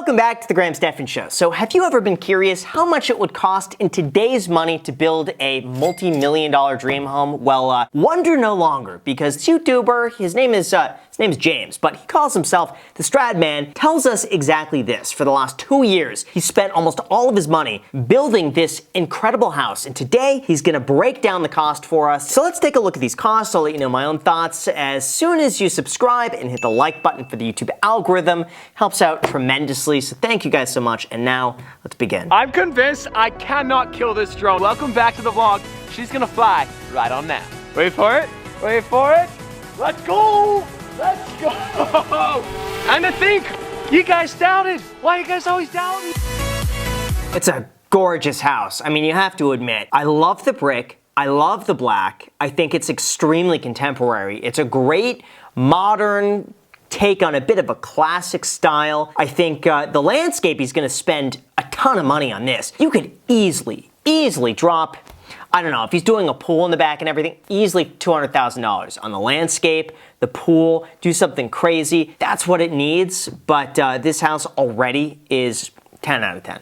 Welcome back to the Graham Stephan Show. So have you ever been curious how much it would cost in today's money to build a multi-million-dollar dream home? Well, wonder no longer, because this YouTuber, his name is James, but he calls himself TheStradman, tells us exactly this. For the last 2 years, he spent almost all of his money building this incredible house, and today he's gonna break down the cost for us. So let's take a look at these costs. I'll let you know my own thoughts as soon as you subscribe and hit the like button for the YouTube algorithm. Helps out tremendously, so thank you guys so much, and now let's begin. I'm convinced I cannot kill this drone. Welcome back to the vlog. She's gonna fly right on now. Wait for it, wait for it. Let's go, let's go. And to think, you guys doubted. Why are you guys always doubting? It's a gorgeous house. I mean, you have to admit, I love the brick, I love the black, I think it's extremely contemporary. It's a great, modern take on a bit of a classic style. I think the landscape, he's gonna spend a ton of money on this. You could easily drop, I don't know, if he's doing a pool in the back and everything, easily $200,000 on the landscape, the pool, do something crazy. That's what it needs, but this house already is 10 out of 10.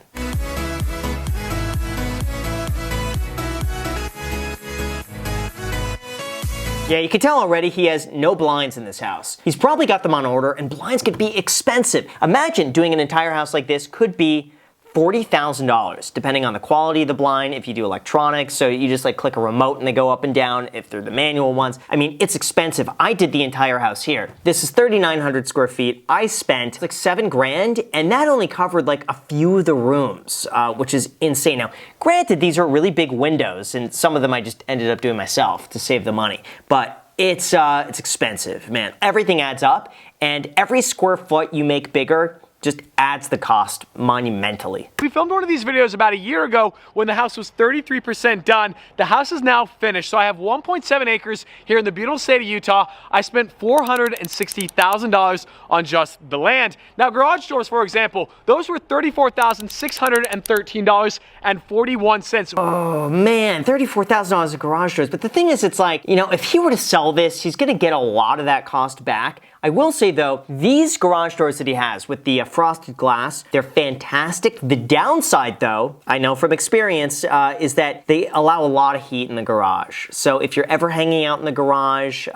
Yeah, you can tell already he has no blinds in this house. He's probably got them on order, and blinds could be expensive. Imagine doing an entire house like this could be $40,000, depending on the quality of the blind, if you do electronics, so you just like click a remote and they go up and down, if they're the manual ones. I mean, it's expensive. I did the entire house here. This is 3,900 square feet. I spent like $7 grand, and that only covered like a few of the rooms, which is insane. Now, granted, these are really big windows, and some of them I just ended up doing myself to save the money, but it's expensive, man. Everything adds up, and every square foot you make bigger just adds the cost monumentally. We filmed one of these videos about a year ago when the house was 33% done. The house is now finished, so I have 1.7 acres here in the beautiful state of Utah. I spent $460,000 on just the land. Now, garage doors, for example, those were $34,613.41. Oh man, $34,000 of garage doors. But the thing is, it's like, you know, if he were to sell this, he's gonna get a lot of that cost back. I will say though, these garage doors that he has with the frosted glass, they're fantastic. The downside though, I know from experience, is that they allow a lot of heat in the garage. So if you're ever hanging out in the garage,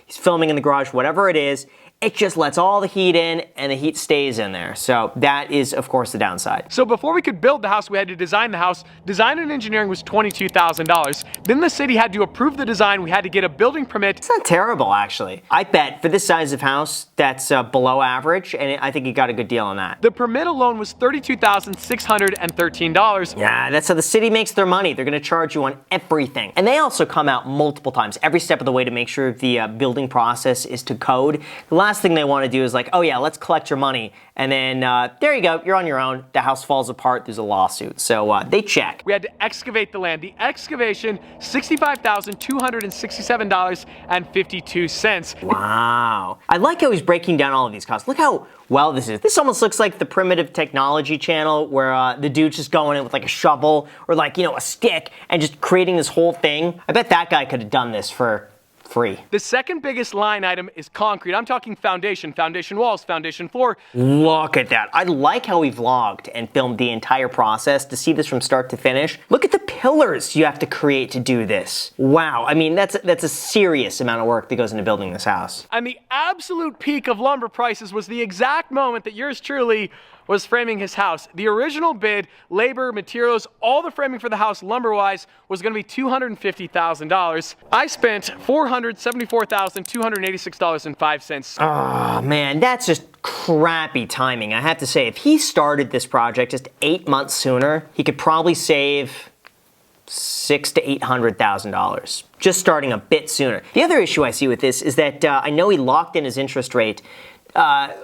he's filming in the garage, whatever it is, it just lets all the heat in and the heat stays in there. So that is, of course, the downside. So before we could build the house, we had to design the house. Design and engineering was $22,000. Then the city had to approve the design. We had to get a building permit. It's not terrible, actually. I bet for this size of house, that's below average, and I think you got a good deal on that. The permit alone was $32,613. Yeah, that's how the city makes their money. They're gonna charge you on everything. And they also come out multiple times, every step of the way, to make sure the building process is to code. The last thing they want to do is like, oh yeah, let's collect your money, and then there you go, you're on your own, the house falls apart, there's a lawsuit. So they check. We had to excavate the land. The excavation, $65,267.52. Wow. I like how he's breaking down all of these costs. Look how well this is. This almost looks like the Primitive Technology channel where the dude's just going in with like a shovel or like, you know, a stick and just creating this whole thing. I bet that guy could have done this for free. The second biggest line item is concrete. I'm talking foundation, foundation walls, foundation floor. Look at that. I like how he vlogged and filmed the entire process to see this from start to finish. Look at the pillars you have to create to do this. Wow. I mean, that's a serious amount of work that goes into building this house. And the absolute peak of lumber prices was the exact moment that yours truly was framing his house. The original bid, labor, materials, all the framing for the house lumber-wise was gonna be $250,000. I spent $474,286.05. Oh man, that's just crappy timing. I have to say, if he started this project just 8 months sooner, he could probably save $600,000 to $800,000, just starting a bit sooner. The other issue I see with this is that I know he locked in his interest rate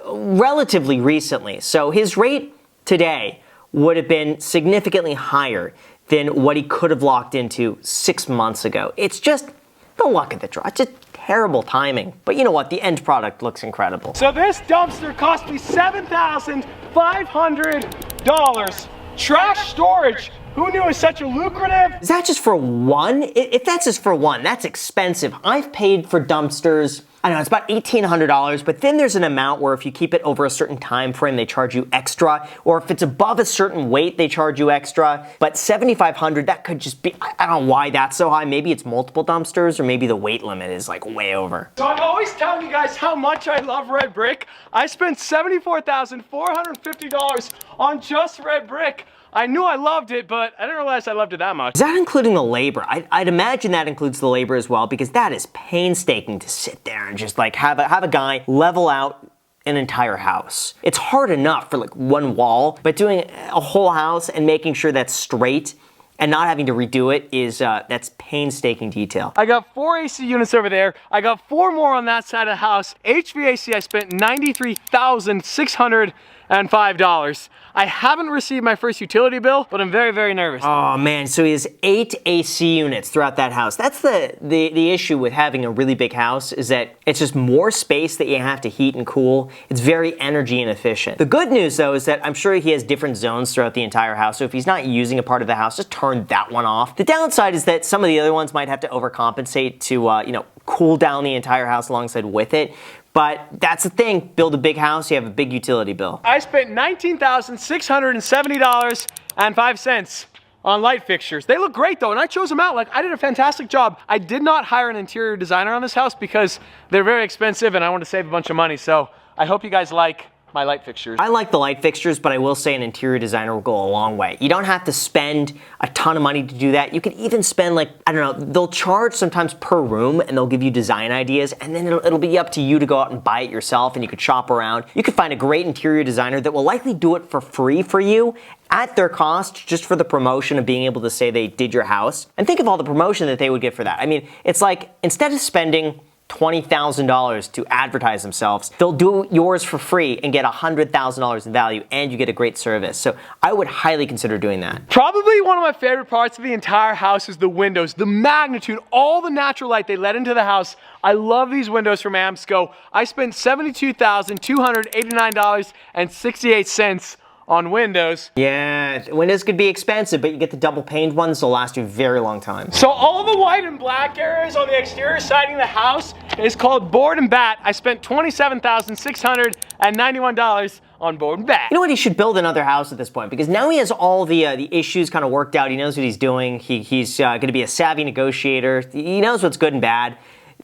relatively recently. So his rate today would have been significantly higher than what he could have locked into 6 months ago. It's just the luck of the draw. It's just terrible timing. But you know what? The end product looks incredible. So this dumpster cost me $7,500. Trash storage. Who knew it was such a lucrative? Is that just for one? If that's just for one, that's expensive. I've paid for dumpsters I know, it's about $1,800, but then there's an amount where if you keep it over a certain time frame, they charge you extra, or if it's above a certain weight, they charge you extra. But $7,500, that could just be, I don't know why that's so high. Maybe it's multiple dumpsters, or maybe the weight limit is like way over. So I'm always telling you guys how much I love red brick. I spent $74,450 on just red brick. I knew I loved it, but I didn't realize I loved it that much. Is that including the labor? I'd imagine that includes the labor as well, because that is painstaking to sit there and just like have a guy level out an entire house. It's hard enough for like one wall, but doing a whole house and making sure that's straight and not having to redo it is, that's painstaking detail. I got 4 AC units over there. I got 4 more on that side of the house. HVAC, I spent $93,605. I haven't received my first utility bill, but I'm very, very nervous. Oh man, so he has 8 AC units throughout that house. That's the issue with having a really big house, is that it's just more space that you have to heat and cool. It's very energy inefficient. The good news though is that I'm sure he has different zones throughout the entire house, so if he's not using a part of the house, just turn that one off. The downside is that some of the other ones might have to overcompensate to cool down the entire house alongside with it. But that's the thing, build a big house, you have a big utility bill. I spent $19,670.05 on light fixtures. They look great though, and I chose them out. Like, I did a fantastic job. I did not hire an interior designer on this house because they're very expensive and I want to save a bunch of money. So I hope you guys like my light fixtures. I like the light fixtures, but I will say an interior designer will go a long way. You don't have to spend a ton of money to do that. You can even spend like, I don't know, they'll charge sometimes per room and they'll give you design ideas, and then it'll be up to you to go out and buy it yourself, and you could shop around. You could find a great interior designer that will likely do it for free for you at their cost, just for the promotion of being able to say they did your house. And think of all the promotion that they would get for that. I mean, it's like, instead of spending $20,000 to advertise themselves, they'll do yours for free and get $100,000 in value, and you get a great service. So I would highly consider doing that. Probably one of my favorite parts of the entire house is the windows, the magnitude, all the natural light they let into the house. I love these windows from Amsco. I spent $72,289.68 on windows. Yeah, windows could be expensive, but you get the double paned ones, they'll last you a very long time. So all the white and black areas on the exterior siding of the house is called board and bat. I spent $27,691 on board and bat. You know what, he should build another house at this point, because now he has all the issues kind of worked out. He knows what he's doing. He's going to be a savvy negotiator. He knows what's good and bad.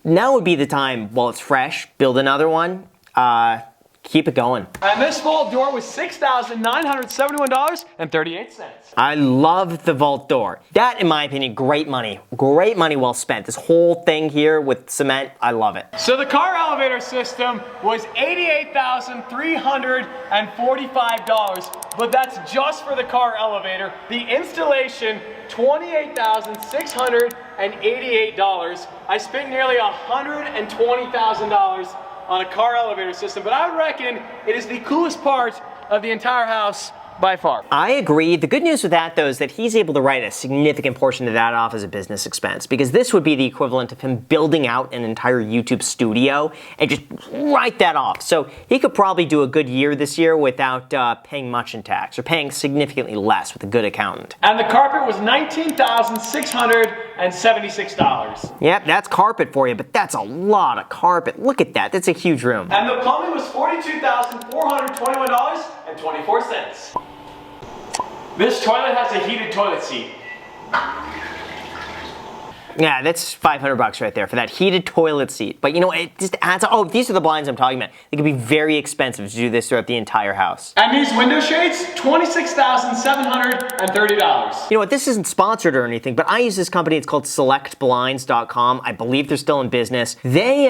Now would be the time, while it's fresh, build another one. Keep it going. And this vault door was $6,971.38. I love the vault door. That, in my opinion, great money. Great money well spent. This whole thing here with cement, I love it. So the car elevator system was $88,345, but that's just for the car elevator. The installation, $28,688. I spent nearly $120,000 on a car elevator system, but I reckon it is the coolest part of the entire house by far. I agree. The good news with that, though, is that he's able to write a significant portion of that off as a business expense, because this would be the equivalent of him building out an entire YouTube studio and just write that off. So he could probably do a good year this year without paying much in tax, or paying significantly less with a good accountant. And the carpet was $19,676. Yep, that's carpet for you, but that's a lot of carpet. Look at that. That's a huge room. And the plumbing was $42,421.24. This toilet has a heated toilet seat. Yeah, that's $500 right there for that heated toilet seat. But you know, it just adds, oh, these are the blinds I'm talking about. They could be very expensive to do this throughout the entire house. And these window shades, $26,730. You know what, this isn't sponsored or anything, but I use this company. It's called selectblinds.com. I believe they're still in business. They,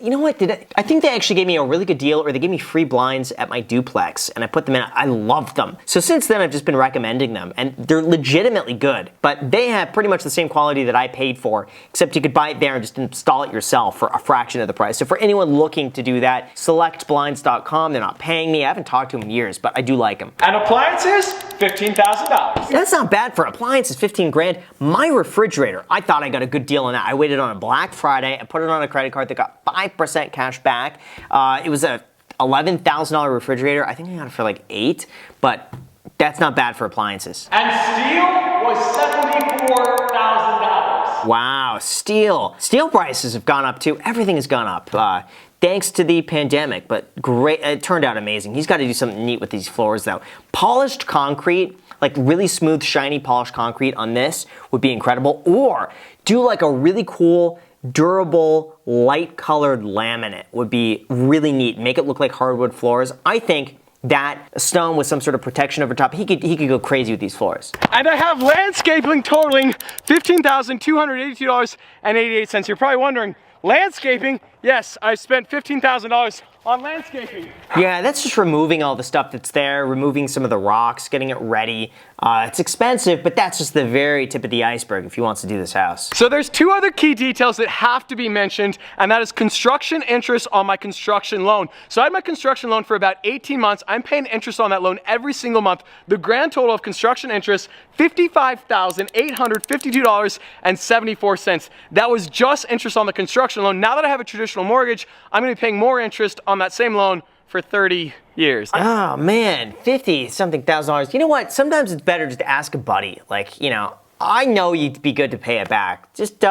you know what, I think they actually gave me a really good deal, or they gave me free blinds at my duplex, and I put them in. I love them. So since then, I've just been recommending them, and they're legitimately good. But they have pretty much the same quality that I paid for, except you could buy it there and just install it yourself for a fraction of the price. So for anyone looking to do that, selectblinds.com. They're not paying me. I haven't talked to them in years, but I do like them. And appliances, $15,000. That's not bad for appliances, 15 grand. My refrigerator, I thought I got a good deal on that. I waited on a Black Friday. I put it on a credit card that got 5% cash back. It was a $11,000 refrigerator. I think I got it for like $8,000, but that's not bad for appliances. And steel was $74,000. Wow, steel. Steel prices have gone up too. Everything has gone up. Thanks to the pandemic, but great. It turned out amazing. He's got to do something neat with these floors though. Polished concrete, like really smooth, shiny polished concrete on this would be incredible. Or do like a really cool, durable, light colored laminate would be really neat. Make it look like hardwood floors. I think that stone with some sort of protection over top, he could go crazy with these floors. And I have landscaping totaling $15,282.88. You're probably wondering, landscaping? Yes, I spent $15,000 on landscaping. Yeah, that's just removing all the stuff that's there, removing some of the rocks, getting it ready. It's expensive, but that's just the very tip of the iceberg if he wants to do this house. So there's two other key details that have to be mentioned, and that is construction interest on my construction loan. So I had my construction loan for about 18 months. I'm paying interest on that loan every single month. The grand total of construction interest, $55,852.74. That was just interest on the construction loan. Now that I have a traditional mortgage, I'm gonna be paying more interest on that same loan for 30 years. Oh man, 50-something thousand. You know what? Sometimes it's better just to ask a buddy. Like, you know, I know you'd be good to pay it back. Just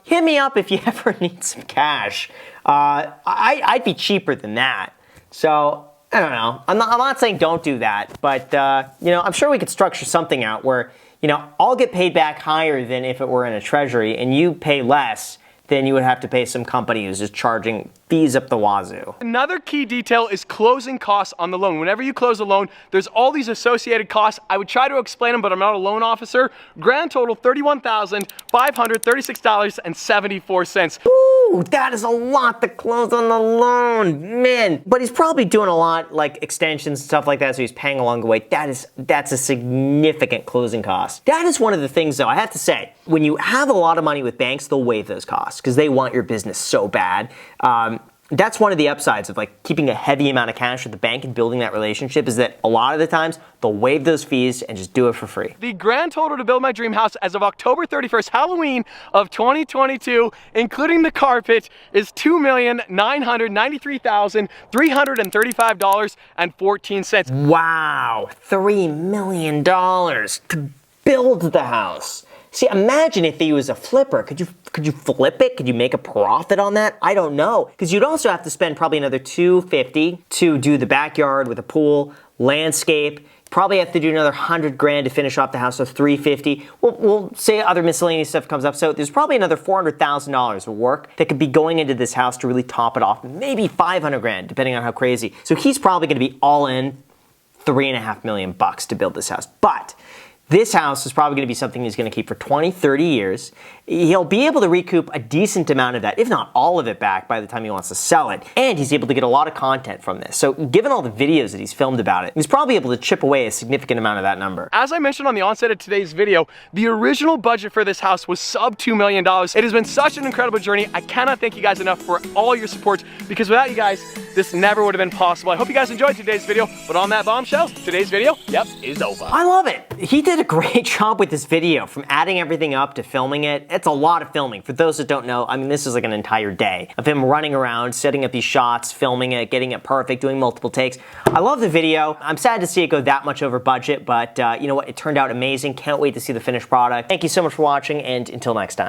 hit me up if you ever need some cash. I'd be cheaper than that. So, I don't know. I'm not saying don't do that, but you know, I'm sure we could structure something out where, you know, I'll get paid back higher than if it were in a treasury and you pay less then you would have to pay some company who's just charging fees up the wazoo. Another key detail is closing costs on the loan. Whenever you close a loan, there's all these associated costs. I would try to explain them, but I'm not a loan officer. Grand total, $31,536.74. Ooh, that is a lot to close on the loan, man. But he's probably doing a lot like extensions and stuff like that, so he's paying along the way. That's a significant closing cost. That is one of the things though, I have to say, when you have a lot of money with banks, they'll waive those costs because they want your business so bad. That's one of the upsides of like keeping a heavy amount of cash at the bank and building that relationship is that a lot of the times they'll waive those fees and just do it for free. The grand total to build my dream house as of October 31st, Halloween of 2022, including the carpet, is $2,993,335.14. Wow, $3 million to build the house. See, imagine if he was a flipper. Could you flip it? Could you make a profit on that? I don't know. Because you'd also have to spend probably another $250 to do the backyard with a pool, landscape. Probably have to do another $100,000 to finish off the house, so $350. We'll say other miscellaneous stuff comes up. So there's probably another $400,000 of work that could be going into this house to really top it off. Maybe $500,000, depending on how crazy. So he's probably going to be all in $3.5 million to build this house. But this house is probably going to be something he's going to keep for 20, 30 years. He'll be able to recoup a decent amount of that, if not all of it back by the time he wants to sell it. And he's able to get a lot of content from this. So given all the videos that he's filmed about it, he's probably able to chip away a significant amount of that number. As I mentioned on the onset of today's video, the original budget for this house was sub $2 million. It has been such an incredible journey. I cannot thank you guys enough for all your support because without you guys, this never would have been possible. I hope you guys enjoyed today's video, but on that bombshell, today's video, is over. I love it. He did a great job with this video, from adding everything up to filming it. It's a lot of filming. For those that don't know, I mean, this is like an entire day of him running around, setting up these shots, filming it, getting it perfect, doing multiple takes. I love the video. I'm sad to see it go that much over budget, but you know what? It turned out amazing. Can't wait to see the finished product. Thank you so much for watching, and until next time.